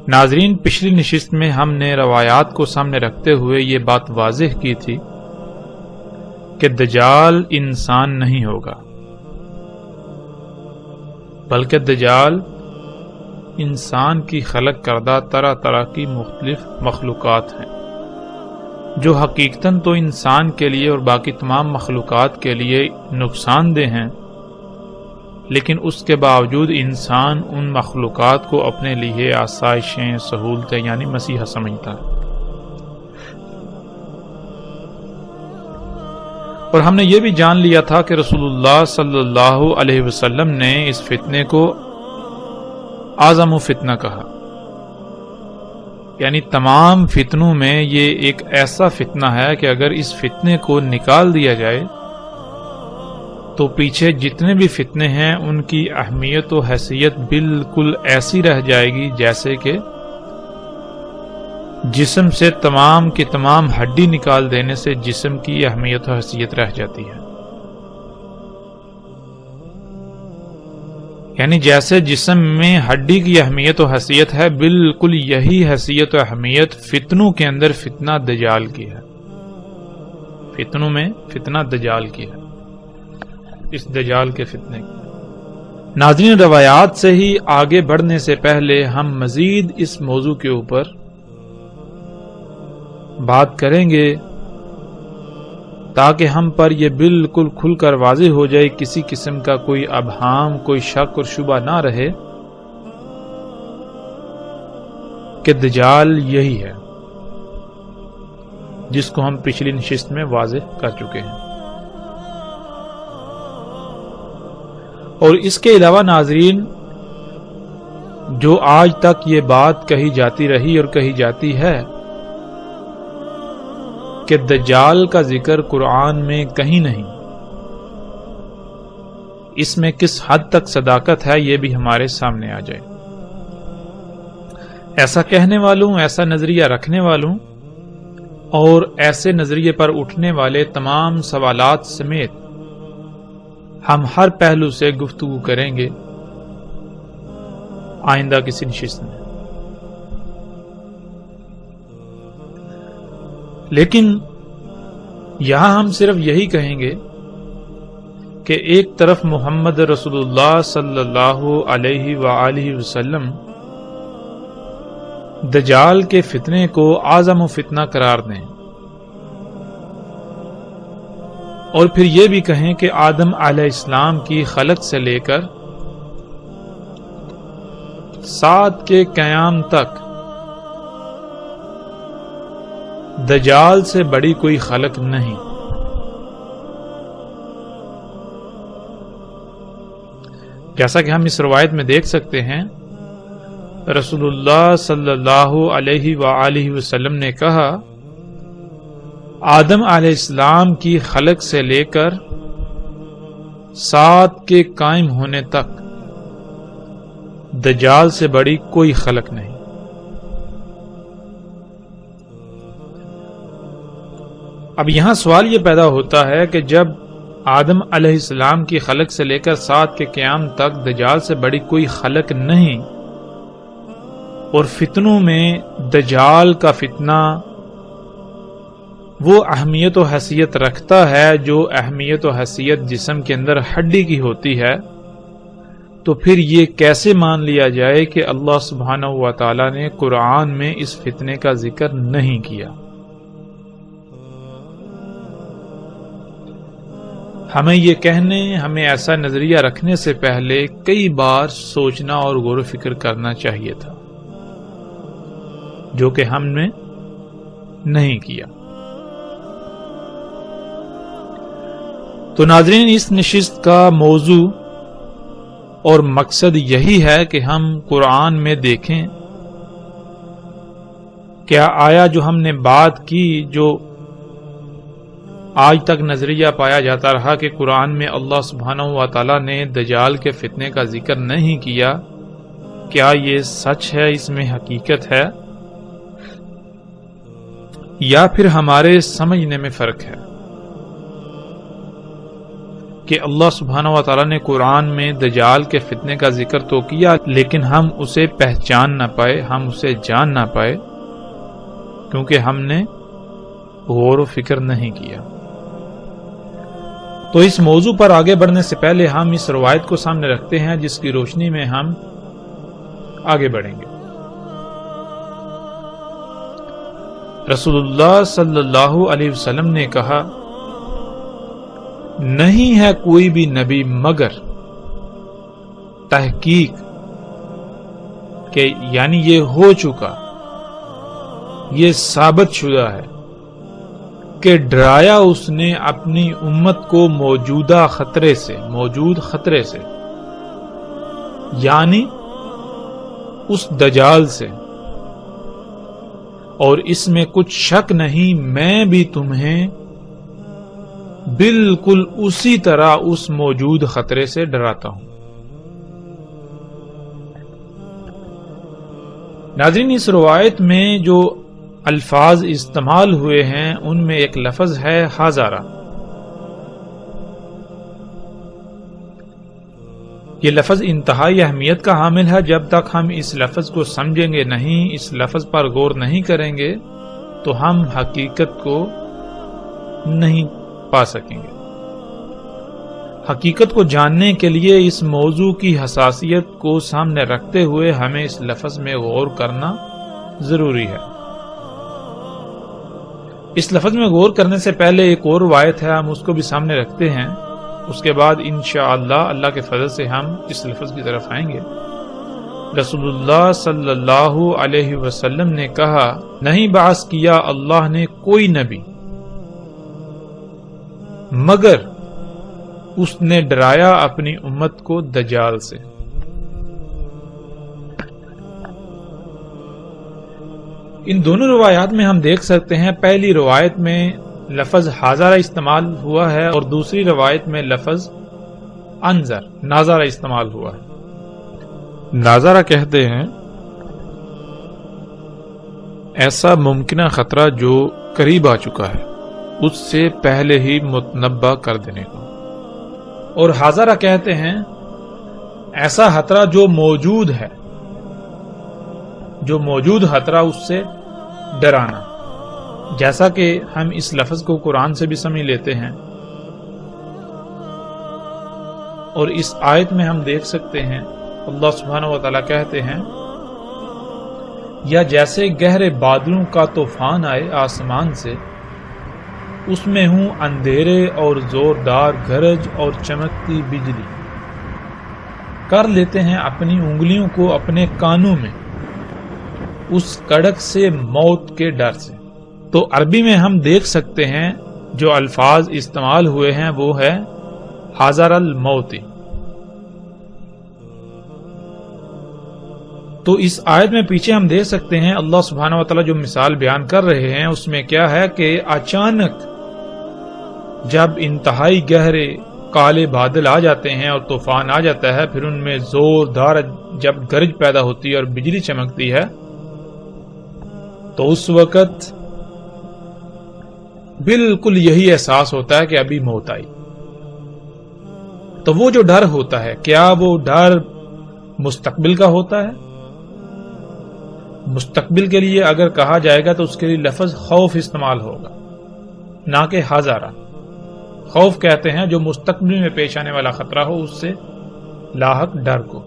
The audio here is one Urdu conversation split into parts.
ناظرین، پچھلی نشست میں ہم نے روایات کو سامنے رکھتے ہوئے یہ بات واضح کی تھی کہ دجال انسان نہیں ہوگا، بلکہ دجال انسان کی خلق کردہ طرح طرح کی مختلف مخلوقات ہیں جو حقیقتاً تو انسان کے لیے اور باقی تمام مخلوقات کے لیے نقصان دہ ہیں، لیکن اس کے باوجود انسان ان مخلوقات کو اپنے لیے آسائشیں، سہولتیں یعنی مسیحا سمجھتا ہے۔ اور ہم نے یہ بھی جان لیا تھا کہ رسول اللہ صلی اللہ علیہ وسلم نے اس فتنے کو اعظم فتنہ کہا، یعنی تمام فتنوں میں یہ ایک ایسا فتنہ ہے کہ اگر اس فتنے کو نکال دیا جائے تو پیچھے جتنے بھی فتنے ہیں ان کی اہمیت و حیثیت بالکل ایسی رہ جائے گی جیسے کہ جسم سے تمام کی تمام ہڈی نکال دینے سے جسم کی اہمیت و حیثیت رہ جاتی ہے۔ یعنی جیسے جسم میں ہڈی کی اہمیت و حیثیت ہے، بالکل یہی حیثیت و اہمیت فتنوں کے اندر فتنہ دجال کی ہے۔ فتنوں میں فتنہ دجال کی ہے، اس دجال کے فتنے کی۔ ناظرین، روایات سے ہی آگے بڑھنے سے پہلے ہم مزید اس موضوع کے اوپر بات کریں گے تاکہ ہم پر یہ بالکل کھل کر واضح ہو جائے، کسی قسم کا کوئی ابہام، کوئی شک اور شبہ نہ رہے کہ دجال یہی ہے جس کو ہم پچھلی نشست میں واضح کر چکے ہیں۔ اور اس کے علاوہ ناظرین، جو آج تک یہ بات کہی جاتی رہی اور کہی جاتی ہے کہ دجال کا ذکر قرآن میں کہیں نہیں، اس میں کس حد تک صداقت ہے یہ بھی ہمارے سامنے آ جائے۔ ایسا کہنے والوں، ایسا نظریہ رکھنے والوں اور ایسے نظریے پر اٹھنے والے تمام سوالات سمیت ہم ہر پہلو سے گفتگو کریں گے آئندہ کسی نشست میں۔ لیکن یہاں ہم صرف یہی کہیں گے کہ ایک طرف محمد رسول اللہ صلی اللہ علیہ وآلہ وسلم دجال کے فتنے کو اعظم فتنہ قرار دیں، اور پھر یہ بھی کہیں کہ آدم علیہ السلام کی خلق سے لے کر سات کے قیام تک دجال سے بڑی کوئی خلق نہیں۔ جیسا کہ ہم اس روایت میں دیکھ سکتے ہیں، رسول اللہ صلی اللہ علیہ وآلہ وسلم نے کہا، آدم علیہ السلام کی خلق سے لے کر سات کے قائم ہونے تک دجال سے بڑی کوئی خلق نہیں۔ اب یہاں سوال یہ پیدا ہوتا ہے کہ جب آدم علیہ السلام کی خلق سے لے کر سات کے قیام تک دجال سے بڑی کوئی خلق نہیں، اور فتنوں میں دجال کا فتنہ وہ اہمیت و حیثیت رکھتا ہے جو اہمیت و حیثیت جسم کے اندر ہڈی کی ہوتی ہے، تو پھر یہ کیسے مان لیا جائے کہ اللہ سبحانہ و تعالی نے قرآن میں اس فتنے کا ذکر نہیں کیا؟ ہمیں یہ کہنے، ہمیں ایسا نظریہ رکھنے سے پہلے کئی بار سوچنا اور غور و فکر کرنا چاہیے تھا، جو کہ ہم نے نہیں کیا۔ تو ناظرین، اس نشست کا موضوع اور مقصد یہی ہے کہ ہم قرآن میں دیکھیں کیا آیا جو ہم نے بات کی، جو آج تک نظریہ پایا جاتا رہا کہ قرآن میں اللہ سبحانہ و تعالی نے دجال کے فتنے کا ذکر نہیں کیا، کیا یہ سچ ہے، اس میں حقیقت ہے؟ یا پھر ہمارے سمجھنے میں فرق ہے کہ اللہ سبحانہ و تعالیٰ نے قرآن میں دجال کے فتنے کا ذکر تو کیا، لیکن ہم اسے پہچان نہ پائے، ہم اسے جان نہ پائے، کیونکہ ہم نے غور و فکر نہیں کیا۔ تو اس موضوع پر آگے بڑھنے سے پہلے ہم اس روایت کو سامنے رکھتے ہیں جس کی روشنی میں ہم آگے بڑھیں گے۔ رسول اللہ صلی اللہ علیہ وسلم نے کہا، نہیں ہے کوئی بھی نبی مگر تحقیق کہ یعنی یہ ہو چکا، یہ ثابت شدہ ہے کہ ڈرایا اس نے اپنی امت کو موجودہ خطرے سے، موجود خطرے سے، یعنی اس دجال سے، اور اس میں کچھ شک نہیں میں بھی تمہیں بالکل اسی طرح اس موجود خطرے سے ڈراتا ہوں۔ ناظرین، اس روایت میں جو الفاظ استعمال ہوئے ہیں ان میں ایک لفظ ہے ہزارہ۔ یہ لفظ انتہائی اہمیت کا حامل ہے۔ جب تک ہم اس لفظ کو سمجھیں گے نہیں، اس لفظ پر غور نہیں کریں گے تو ہم حقیقت کو نہیں پا سکیں گے۔ حقیقت کو جاننے کے لیے اس موضوع کی حساسیت کو سامنے رکھتے ہوئے ہمیں اس لفظ میں غور کرنا ضروری ہے۔ اس لفظ میں غور کرنے سے پہلے ایک اور روایت ہے، ہم اس کو بھی سامنے رکھتے ہیں، اس کے بعد انشاءاللہ اللہ کے فضل سے ہم اس لفظ کی طرف آئیں گے۔ رسول اللہ صلی اللہ علیہ وسلم نے کہا، نہیں بعث کیا اللہ نے کوئی نبی مگر اس نے ڈرایا اپنی امت کو دجال سے۔ ان دونوں روایات میں ہم دیکھ سکتے ہیں، پہلی روایت میں لفظ حاضرہ استعمال ہوا ہے اور دوسری روایت میں لفظ انذر، ناظرہ استعمال ہوا ہے۔ ناظرہ کہتے ہیں ایسا ممکنہ خطرہ جو قریب آ چکا ہے، اس سے پہلے ہی متنبہ کر دینے کو، اور حاضرہ کہتے ہیں ایسا خطرہ جو موجود ہے، جو موجود خطرہ اس سے ڈرانا، جیسا کہ ہم اس لفظ کو قرآن سے بھی سمجھ لیتے ہیں، اور اس آیت میں ہم دیکھ سکتے ہیں اللہ سبحانہ و تعالیٰ کہتے ہیں، یا جیسے گہرے بادلوں کا طوفان آئے آسمان سے، اس میں ہوں اندھیرے اور زوردار گرج اور چمکتی بجلی، کر لیتے ہیں اپنی انگلیوں کو اپنے کانوں میں اس کڑک سے موت کے ڈر سے۔ تو عربی میں ہم دیکھ سکتے ہیں جو الفاظ استعمال ہوئے ہیں وہ ہے حاضر الموت۔ تو اس آیت میں پیچھے ہم دیکھ سکتے ہیں اللہ سبحانہ و تعالیٰ جو مثال بیان کر رہے ہیں اس میں کیا ہے کہ اچانک جب انتہائی گہرے کالے بادل آ جاتے ہیں اور طوفان آ جاتا ہے، پھر ان میں زوردار جب گرج پیدا ہوتی ہے اور بجلی چمکتی ہے، تو اس وقت بالکل یہی احساس ہوتا ہے کہ ابھی موت آئی۔ تو وہ جو ڈر ہوتا ہے، کیا وہ ڈر مستقبل کا ہوتا ہے؟ مستقبل کے لیے اگر کہا جائے گا تو اس کے لیے لفظ خوف استعمال ہوگا، نہ کہ حاضرہ۔ خوف کہتے ہیں جو مستقبل میں پیش آنے والا خطرہ ہو، اس سے لاحق ڈر کو۔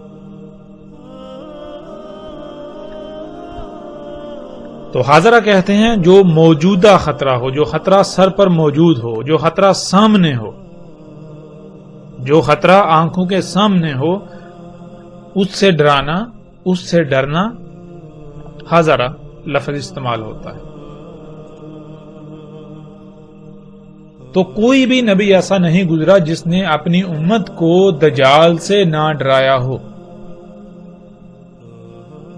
تو حاضرہ کہتے ہیں جو موجودہ خطرہ ہو، جو خطرہ سر پر موجود ہو، جو خطرہ سامنے ہو، جو خطرہ آنکھوں کے سامنے ہو، اس سے ڈرانا، اس سے ڈرنا، حاضرہ لفظ استعمال ہوتا ہے۔ تو کوئی بھی نبی ایسا نہیں گزرا جس نے اپنی امت کو دجال سے نہ ڈرایا ہو۔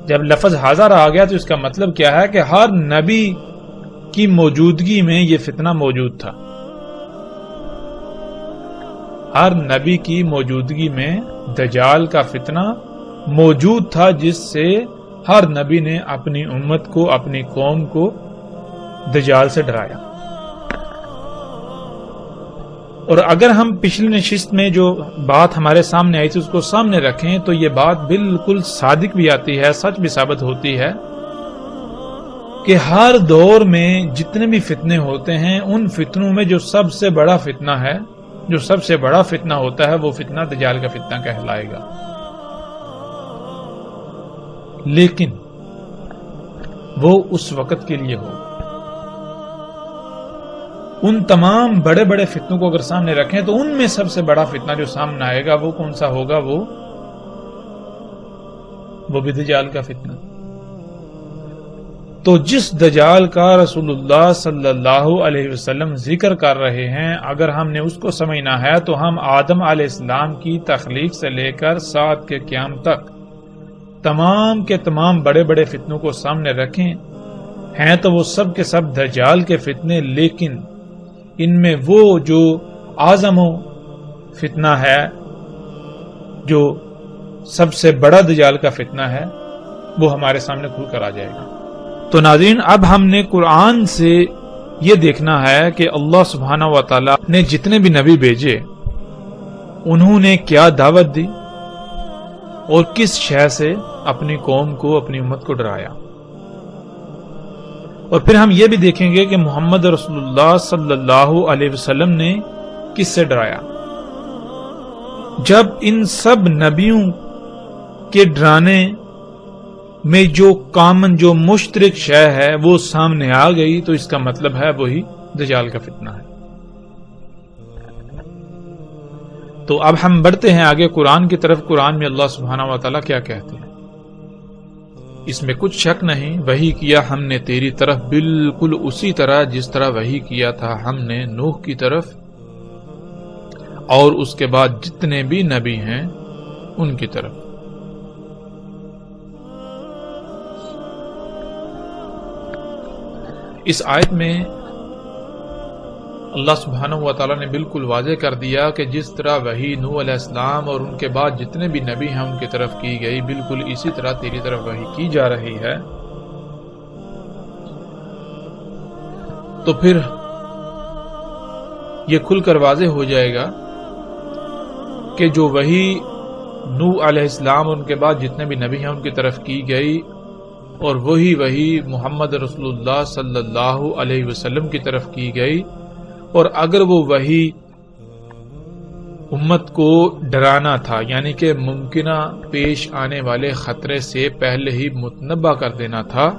جب لفظ حاضر آ گیا تو اس کا مطلب کیا ہے کہ ہر نبی کی موجودگی میں یہ فتنہ موجود تھا، ہر نبی کی موجودگی میں دجال کا فتنہ موجود تھا، جس سے ہر نبی نے اپنی امت کو، اپنی قوم کو دجال سے ڈرایا۔ اور اگر ہم پچھلی نشست میں جو بات ہمارے سامنے آئی تھی اس کو سامنے رکھیں تو یہ بات بالکل صادق بھی آتی ہے، سچ بھی ثابت ہوتی ہے کہ ہر دور میں جتنے بھی فتنے ہوتے ہیں ان فتنوں میں جو سب سے بڑا فتنہ ہے، جو سب سے بڑا فتنہ ہوتا ہے وہ فتنہ دجال کا فتنہ کہلائے گا۔ لیکن وہ اس وقت کے لیے ہو۔ ان تمام بڑے بڑے فتنوں کو اگر سامنے رکھیں تو ان میں سب سے بڑا فتنہ جو سامنے آئے گا وہ کون سا ہوگا؟ وہ بھی دجال کا فتنہ۔ تو جس دجال کا رسول اللہ صلی اللہ علیہ وسلم ذکر کر رہے ہیں، اگر ہم نے اس کو سمجھنا ہے تو ہم آدم علیہ السلام کی تخلیق سے لے کر سات کے قیام تک تمام کے تمام بڑے بڑے فتنوں کو سامنے رکھیں، ہیں تو وہ سب کے سب دجال کے فتنے، لیکن ان میں وہ جو اعظم فتنہ ہے، جو سب سے بڑا دجال کا فتنہ ہے، وہ ہمارے سامنے کھل کر آ جائے گا۔ تو ناظرین، اب ہم نے قرآن سے یہ دیکھنا ہے کہ اللہ سبحانہ و تعالی نے جتنے بھی نبی بھیجے انہوں نے کیا دعوت دی اور کس شے سے اپنی قوم کو، اپنی امت کو ڈرایا۔ اور پھر ہم یہ بھی دیکھیں گے کہ محمد رسول اللہ صلی اللہ علیہ وسلم نے کس سے ڈرایا۔ جب ان سب نبیوں کے ڈرانے میں جو کامن، جو مشترک شے ہے وہ سامنے آ گئی تو اس کا مطلب ہے وہی دجال کا فتنہ ہے۔ تو اب ہم بڑھتے ہیں آگے قرآن کی طرف۔ قرآن میں اللہ سبحانہ و تعالیٰ کیا کہتے ہیں؟ اس میں کچھ شک نہیں، وحی کیا ہم نے تیری طرف بالکل اسی طرح جس طرح وحی کیا تھا ہم نے نوح کی طرف اور اس کے بعد جتنے بھی نبی ہیں ان کی طرف۔ اس آیت میں اللہ سبحانہ و تعالیٰ نے بالکل واضح کر دیا کہ جس طرح وحی نوح علیہ السلام اور ان کے بعد جتنے بھی نبی ہیں ان کی طرف کی گئی، بالکل اسی طرح تیری طرف وحی کی جا رہی ہے۔ تو پھر یہ کھل کر واضح ہو جائے گا کہ جو وحی نوح علیہ السلام اور ان کے بعد جتنے بھی نبی ہیں ان کی طرف کی گئی اور وہی محمد رسول اللہ صلی اللہ علیہ وسلم کی طرف کی گئی، اور اگر وہ وحی امت کو ڈرانا تھا، یعنی کہ ممکنہ پیش آنے والے خطرے سے پہلے ہی متنبع کر دینا تھا،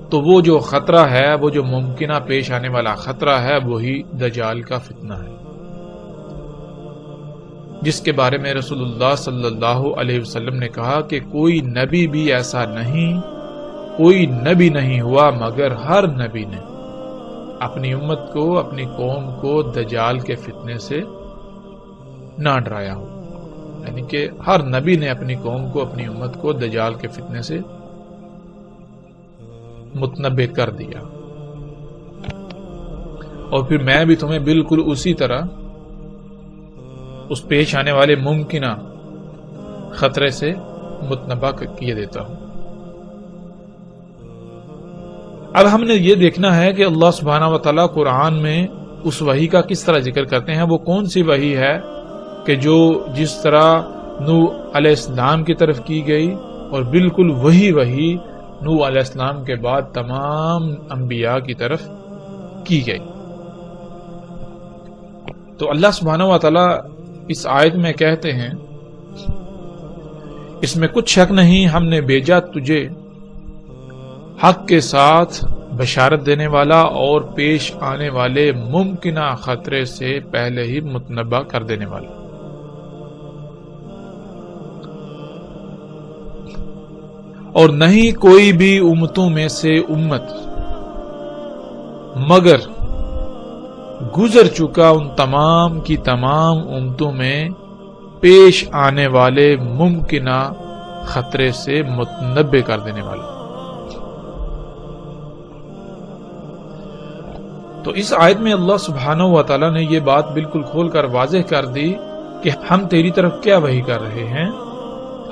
تو وہ جو خطرہ ہے، وہ جو ممکنہ پیش آنے والا خطرہ ہے، وہی دجال کا فتنہ ہے، جس کے بارے میں رسول اللہ صلی اللہ علیہ وسلم نے کہا کہ کوئی نبی بھی ایسا نہیں، کوئی نبی نہیں ہوا مگر ہر نبی نے اپنی امت کو، اپنی قوم کو دجال کے فتنے سے نہ ڈرایا ہو، یعنی کہ ہر نبی نے اپنی قوم کو، اپنی امت کو دجال کے فتنے سے متنبع کر دیا۔ اور پھر میں بھی تمہیں بالکل اسی طرح اس پیش آنے والے ممکنہ خطرے سے متنبع کیے دیتا ہوں۔ اب ہم نے یہ دیکھنا ہے کہ اللہ سبحانہ و تعالیٰ قرآن میں اس وحی کا کس طرح ذکر کرتے ہیں، وہ کون سی وحی ہے کہ جو جس طرح نوح علیہ السلام کی طرف کی گئی اور بالکل وہی وحی نوح علیہ السلام کے بعد تمام انبیاء کی طرف کی گئی۔ تو اللہ سبحانہ و تعالیٰ اس آیت میں کہتے ہیں، اس میں کچھ شک نہیں، ہم نے بھیجا تجھے حق کے ساتھ بشارت دینے والا اور پیش آنے والے ممکنہ خطرے سے پہلے ہی متنبع کر دینے والا۔ اور نہیں کوئی بھی امتوں میں سے امت مگر گزر چکا ان تمام کی تمام امتوں میں پیش آنے والے ممکنہ خطرے سے متنبع کر دینے والا۔ تو اس آیت میں اللہ سبحانہ و تعالیٰ نے یہ بات بالکل کھول کر واضح کر دی کہ ہم تیری طرف کیا وحی کر رہے ہیں،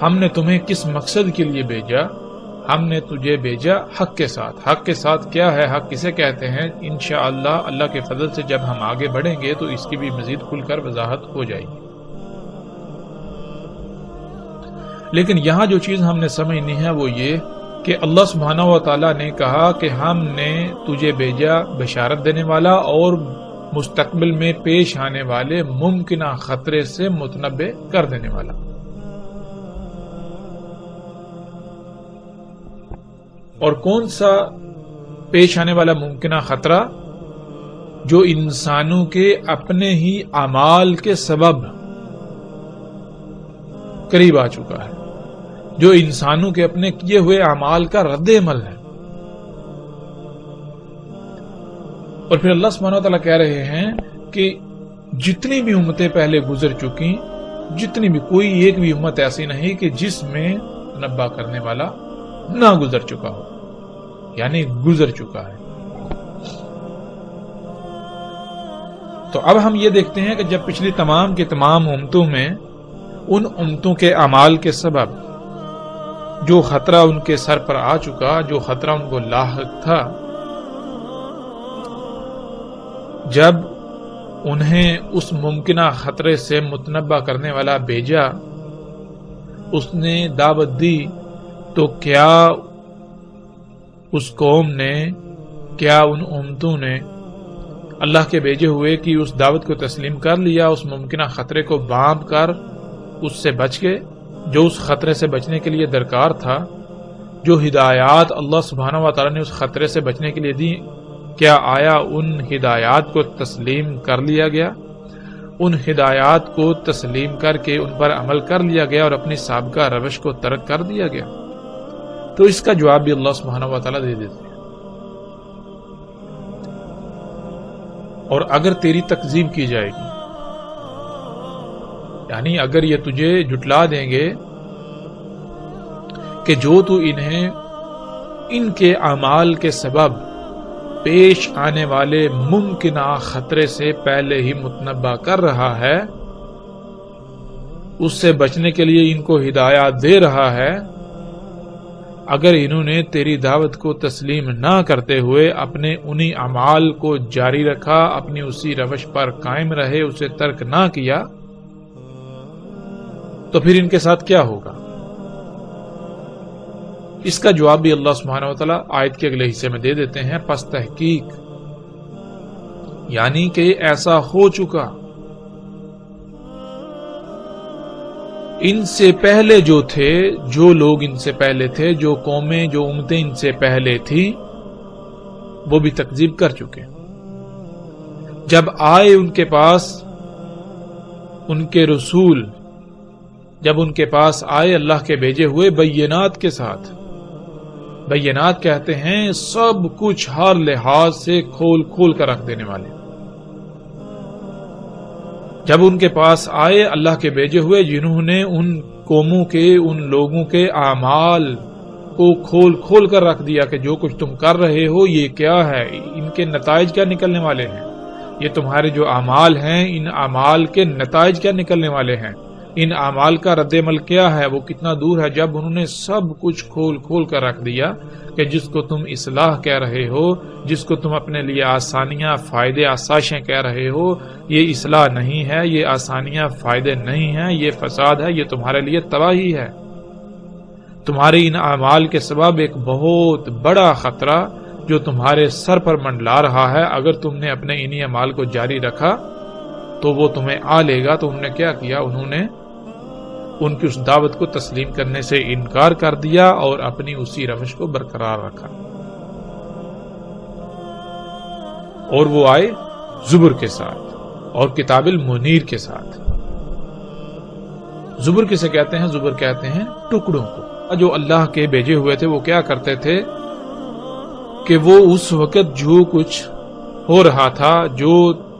ہم نے تمہیں کس مقصد کے لیے بھیجا، ہم نے تجھے بھیجا حق کے ساتھ. حق کے ساتھ کیا ہے؟ حق کسے کہتے ہیں؟ انشاءاللہ اللہ کے فضل سے جب ہم آگے بڑھیں گے تو اس کی بھی مزید کھل کر وضاحت ہو جائے گی. لیکن یہاں جو چیز ہم نے سمجھنی ہے وہ یہ کہ اللہ سبحانہ و تعالیٰ نے کہا کہ ہم نے تجھے بھیجا بشارت دینے والا اور مستقبل میں پیش آنے والے ممکنہ خطرے سے متنبع کر دینے والا. اور کون سا پیش آنے والا ممکنہ خطرہ؟ جو انسانوں کے اپنے ہی اعمال کے سبب قریب آ چکا ہے، جو انسانوں کے اپنے کیے ہوئے اعمال کا رد عمل ہے. اور پھر اللہ سبحانہ وتعالیٰ کہہ رہے ہیں کہ جتنی بھی امتیں پہلے گزر چکی، جتنی بھی، کوئی ایک بھی امت ایسی نہیں کہ جس میں نبا کرنے والا نہ گزر چکا ہو، یعنی گزر چکا ہے. تو اب ہم یہ دیکھتے ہیں کہ جب پچھلی تمام کی تمام امتوں میں ان امتوں کے اعمال کے سبب جو خطرہ ان کے سر پر آ چکا، جو خطرہ ان کو لاحق تھا، جب انہیں اس ممکنہ خطرے سے متنبع کرنے والا بھیجا، اس نے دعوت دی، تو کیا اس قوم نے، کیا ان امتوں نے اللہ کے بھیجے ہوئے کی اس دعوت کو تسلیم کر لیا؟ اس ممکنہ خطرے کو بانپ کر اس سے بچ گئے جو اس خطرے سے بچنے کے لیے درکار تھا؟ جو ہدایات اللہ سبحانہ و تعالیٰ نے اس خطرے سے بچنے کے لیے دی، کیا آیا ان ہدایات کو تسلیم کر لیا گیا؟ ان ہدایات کو تسلیم کر کے ان پر عمل کر لیا گیا اور اپنی سابقہ روش کو ترک کر دیا گیا؟ تو اس کا جواب بھی اللہ سبحانہ و تعالیٰ دے دیتے ہیں. اور اگر تیری تکذیب کی جائے گی، یعنی اگر یہ تجھے جھٹلا دیں گے کہ جو تو انہیں ان کے اعمال کے سبب پیش آنے والے ممکنہ خطرے سے پہلے ہی متنبع کر رہا ہے، اس سے بچنے کے لیے ان کو ہدایات دے رہا ہے، اگر انہوں نے تیری دعوت کو تسلیم نہ کرتے ہوئے اپنے انہی اعمال کو جاری رکھا، اپنی اسی روش پر قائم رہے، اسے ترک نہ کیا، تو پھر ان کے ساتھ کیا ہوگا؟ اس کا جواب بھی اللہ سبحانہ و تعالیٰ آیت کے اگلے حصے میں دے دیتے ہیں. پس تحقیق، یعنی کہ ایسا ہو چکا، ان سے پہلے جو تھے، جو لوگ ان سے پہلے تھے، جو قومیں، جو امتیں ان سے پہلے تھی، وہ بھی تکذیب کر چکے. جب آئے ان کے پاس ان کے رسول، جب ان کے پاس آئے اللہ کے بھیجے ہوئے بینات کے ساتھ، بینات کہتے ہیں سب کچھ ہر لحاظ سے کھول کھول کر رکھ دینے والے، جب ان کے پاس آئے اللہ کے بھیجے ہوئے جنہوں نے ان قوموں کے، ان لوگوں کے اعمال کو کھول کھول کر رکھ دیا کہ جو کچھ تم کر رہے ہو یہ کیا ہے، ان کے نتائج کیا نکلنے والے ہیں، یہ تمہارے جو اعمال ہیں ان اعمال کے نتائج کیا نکلنے والے ہیں، ان اعمال کا رد عمل کیا ہے، وہ کتنا دور ہے. جب انہوں نے سب کچھ کھول کھول کر رکھ دیا کہ جس کو تم اصلاح کہہ رہے ہو، جس کو تم اپنے لیے آسانیاں، فائدے، آسائشیں کہہ رہے ہو، یہ اصلاح نہیں ہے، یہ آسانیاں، فائدے نہیں ہیں، یہ فساد ہے، یہ تمہارے لیے تباہی ہے. تمہارے ان اعمال کے سبب ایک بہت بڑا خطرہ جو تمہارے سر پر منڈلا رہا ہے، اگر تم نے اپنے انہی اعمال کو جاری رکھا تو وہ تمہیں آ لے گا. تو انہوں نے کیا کیا؟ انہوں نے ان کی اس دعوت کو تسلیم کرنے سے انکار کر دیا اور اپنی اسی روش کو برقرار رکھا. اور وہ آئے زبر کے ساتھ اور کتاب المنیر کے ساتھ. زبر کسے کہتے ہیں؟ زبر کہتے ہیں ٹکڑوں کو. جو اللہ کے بھیجے ہوئے تھے وہ کیا کرتے تھے کہ وہ اس وقت جو کچھ ہو رہا تھا، جو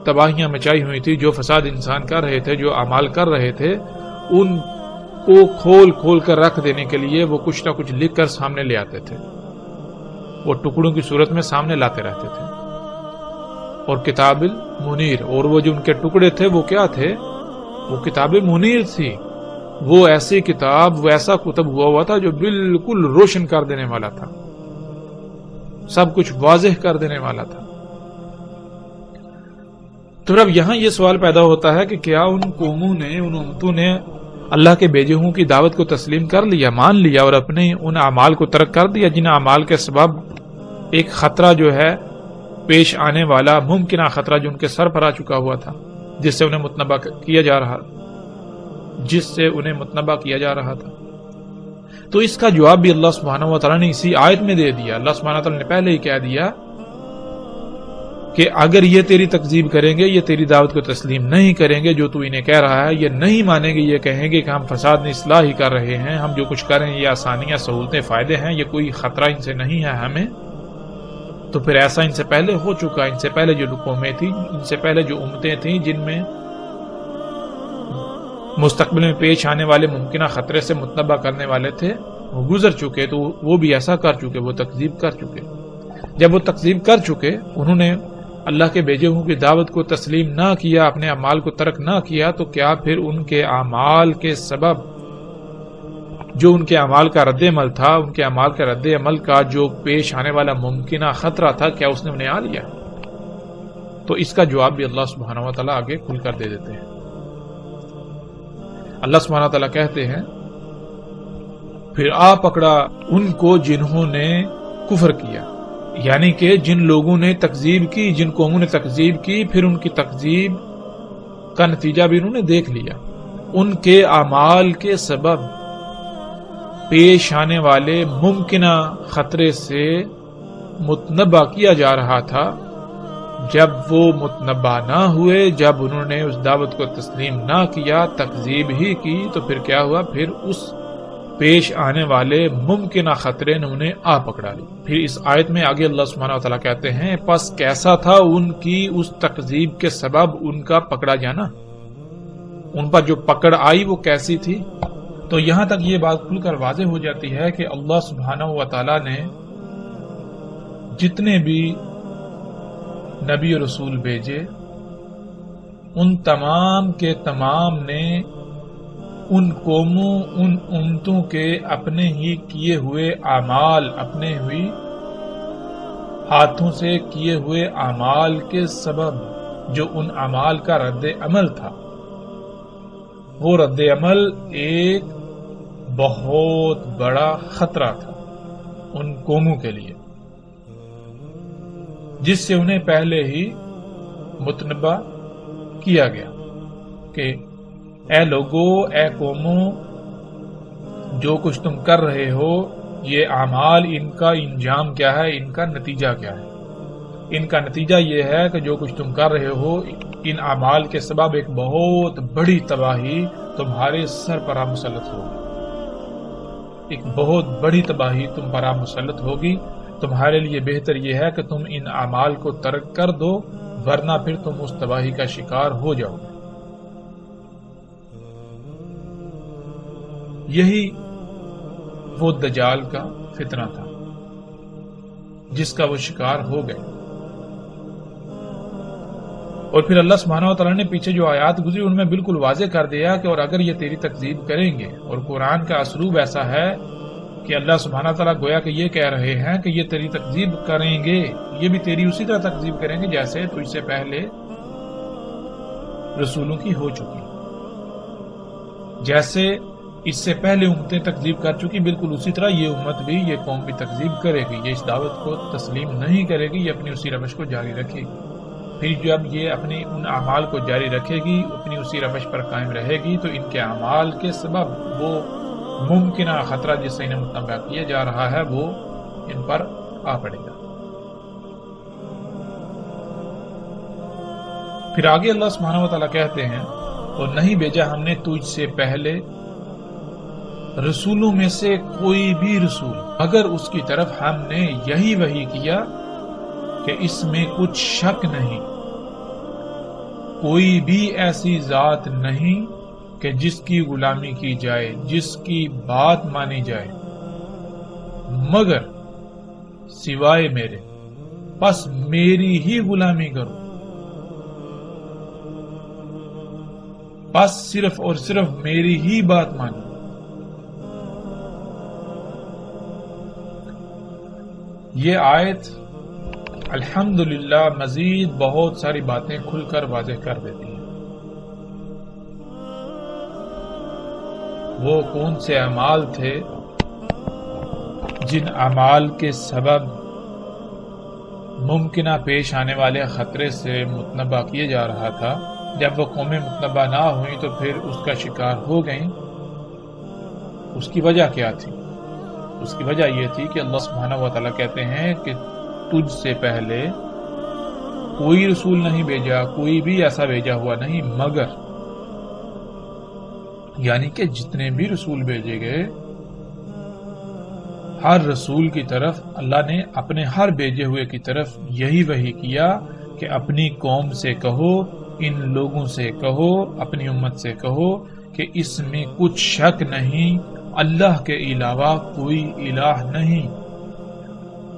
تباہیاں مچائی ہوئی تھی، جو فساد انسان کر رہے تھے، جو اعمال کر رہے تھے، ان کو کھول کھول کر رکھ دینے کے لیے وہ کچھ نہ کچھ لکھ کر سامنے لے آتے تھے، وہ ٹکڑوں کی صورت میں سامنے لاتے رہتے تھے. اور کتاب المنیر، اور وہ جو ان کے ٹکڑے تھے وہ کیا تھے؟ وہ کتاب منیر تھی. وہ ایسی کتاب، وہ ایسا کتب ہوا تھا جو بالکل روشن کر دینے والا تھا، سب کچھ واضح کر دینے والا تھا۔ تو اب یہاں یہ سوال پیدا ہوتا ہے کہ کیا ان قوموں نے، ان امتوں نے اللہ کے بھیجے ہوں کی دعوت کو تسلیم کر لیا، مان لیا، اور اپنے ان اعمال کو ترک کر دیا جن اعمال کے سبب ایک خطرہ جو ہے پیش آنے والا، ممکنہ خطرہ جو ان کے سر پر آ چکا ہوا تھا، جس سے انہیں متنبہ کیا جا رہا تھا۔ تو اس کا جواب بھی اللہ سبحانہ و تعالیٰ نے اسی آیت میں دے دیا۔ اللہ سبحانہ و تعالیٰ نے پہلے ہی کہہ دیا کہ اگر یہ تیری تکذیب کریں گے، یہ تیری دعوت کو تسلیم نہیں کریں گے، جو تو انہیں کہہ رہا ہے یہ نہیں مانیں گے، یہ کہیں گے کہ ہم فساد میں اصلاح ہی کر رہے ہیں، ہم جو کچھ کریں یہ آسانیاں، سہولتیں، فائدے ہیں، یہ کوئی خطرہ ان سے نہیں ہے ہمیں، تو پھر ایسا ان سے پہلے ہو چکا، ان سے پہلے جو قومیں تھیں، ان سے پہلے جو امتیں تھیں جن میں مستقبل میں پیش آنے والے ممکنہ خطرے سے متنبہ کرنے والے تھے، وہ گزر چکے، تو وہ بھی ایسا کر چکے، وہ تکذیب کر چکے۔ جب وہ تکذیب کر چکے، انہوں نے اللہ کے بھیجے ہوں کی دعوت کو تسلیم نہ کیا، اپنے اعمال کو ترک نہ کیا، تو کیا پھر ان کے اعمال کے سبب جو ان کے اعمال کا رد عمل تھا، ان کے اعمال کا رد عمل کا جو پیش آنے والا ممکنہ خطرہ تھا، کیا اس نے انہیں آ لیا؟ تو اس کا جواب بھی اللہ سبحانہ و تعالیٰ آگے کھل کر دے دیتے ہیں۔ اللہ سبحانہ و تعالیٰ کہتے ہیں پھر آ پکڑا ان کو جنہوں نے کفر کیا، یعنی کہ جن لوگوں نے تکذیب کی، جن قوموں نے تکذیب کی، پھر ان کی تکذیب کا نتیجہ بھی انہوں نے دیکھ لیا۔ ان کے اعمال کے سبب پیش آنے والے ممکنہ خطرے سے متنبہ کیا جا رہا تھا، جب وہ متنبہ نہ ہوئے، جب انہوں نے اس دعوت کو تسلیم نہ کیا، تکذیب ہی کی، تو پھر کیا ہوا؟ پھر اس پیش آنے والے ممکنہ خطرے نے انہیں آ پکڑا لی۔ پھر اس آیت میں آگے اللہ سبحانہ وتعالیٰ کہتے ہیں پس کیسا تھا ان کی اس تکذیب کے سبب ان کا پکڑا جانا، ان پر جو پکڑ آئی وہ کیسی تھی؟ تو یہاں تک یہ بات کھل کر واضح ہو جاتی ہے کہ اللہ سبحانہ وتعالیٰ نے جتنے بھی نبی و رسول بھیجے، ان تمام کے تمام نے ان قوموں، ان امتوں کے اپنے ہی کیے ہوئے اعمال، اپنے ہوئی ہاتھوں سے کیے ہوئے اعمال کے سبب جو ان اعمال کا رد عمل تھا، وہ رد عمل ایک بہت بڑا خطرہ تھا ان قوموں کے لیے، جس سے انہیں پہلے ہی متنبہ کیا گیا کہ اے لوگو، اے قوموں، جو کچھ تم کر رہے ہو، یہ اعمال، ان کا انجام کیا ہے، ان کا نتیجہ کیا ہے؟ ان کا نتیجہ یہ ہے کہ جو کچھ تم کر رہے ہو، ان اعمال کے سبب ایک بہت بڑی تباہی تمہارے سر پر مسلط ہوگی، ایک بہت بڑی تباہی تم پر مسلط ہوگی۔ تمہارے لیے بہتر یہ ہے کہ تم ان اعمال کو ترک کر دو، ورنہ پھر تم اس تباہی کا شکار ہو جاؤ گے۔ یہی وہ دجال کا فتنہ تھا جس کا وہ شکار ہو گئے۔ اور پھر اللہ سبحانہ و تعالیٰ نے پیچھے جو آیات گزری ان میں بالکل واضح کر دیا کہ اور اگر یہ تیری تکذیب کریں گے، اور قرآن کا اسلوب ایسا ہے کہ اللہ سبحانہ و تعالیٰ گویا کہ یہ کہہ رہے ہیں کہ یہ تیری تکذیب کریں گے، یہ بھی تیری اسی طرح تکذیب کریں گے جیسے تو اس سے پہلے رسولوں کی ہو چکی، جیسے اس سے پہلے امتیں تکذیب کر چکی، بالکل اسی طرح یہ امت بھی، یہ قوم بھی تکذیب کرے گی، یہ اس دعوت کو تسلیم نہیں کرے گی، یہ اپنی اسی روش کو جاری رکھے گی۔ پھر جب یہ اپنی ان اعمال کو جاری رکھے گی، اپنی اسی روش پر قائم رہے گی، تو ان کے اعمال کے سبب وہ ممکنہ خطرہ جس سے انہیں متنبہ کیا جا رہا ہے وہ ان پر آ پڑے گا۔ پھر آگے اللہ سبحانہ و تعالیٰ کہتے ہیں اور نہیں بھیجا ہم نے تجھ سے پہلے رسولوں میں سے کوئی بھی رسول مگر اس کی طرف ہم نے یہی وحی کیا کہ اس میں کچھ شک نہیں، کوئی بھی ایسی ذات نہیں کہ جس کی غلامی کی جائے، جس کی بات مانی جائے، مگر سوائے میرے، بس میری ہی غلامی کرو۔ بس صرف اور صرف میری ہی بات مانی۔ یہ آیت الحمدللہ مزید بہت ساری باتیں کھل کر واضح کر دیتی ہیں۔ وہ کون سے اعمال تھے جن اعمال کے سبب ممکنہ پیش آنے والے خطرے سے متنبہ کیا جا رہا تھا، جب وہ قومیں متنبہ نہ ہوئیں تو پھر اس کا شکار ہو گئیں۔ اس کی وجہ کیا تھی؟ اس کی وجہ یہ تھی کہ اللہ سبحانہ و تعالیٰ کہتے ہیں کہ تجھ سے پہلے کوئی رسول نہیں بھیجا، کوئی بھی ایسا بھیجا ہوا نہیں، مگر یعنی کہ جتنے بھی رسول بھیجے گئے، ہر رسول کی طرف اللہ نے اپنے ہر بھیجے ہوئے کی طرف یہی وحی کیا کہ اپنی قوم سے کہو، ان لوگوں سے کہو، اپنی امت سے کہو کہ اس میں کچھ شک نہیں، اللہ کے علاوہ کوئی الہ نہیں۔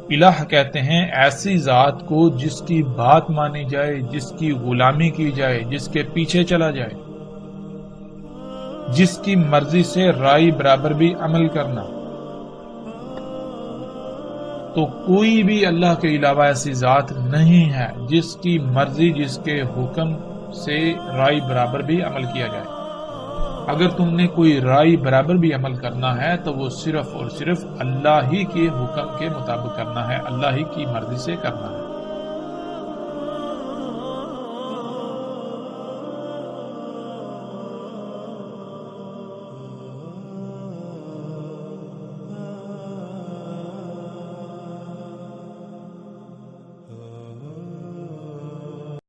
الہ کہتے ہیں ایسی ذات کو جس کی بات مانی جائے، جس کی غلامی کی جائے، جس کے پیچھے چلا جائے، جس کی مرضی سے رائے برابر بھی عمل کرنا۔ تو کوئی بھی اللہ کے علاوہ ایسی ذات نہیں ہے جس کی مرضی، جس کے حکم سے رائے برابر بھی عمل کیا جائے۔ اگر تم نے کوئی رائے برابر بھی عمل کرنا ہے تو وہ صرف اور صرف اللہ ہی کے حکم کے مطابق کرنا ہے، اللہ ہی کی مرضی سے کرنا ہے۔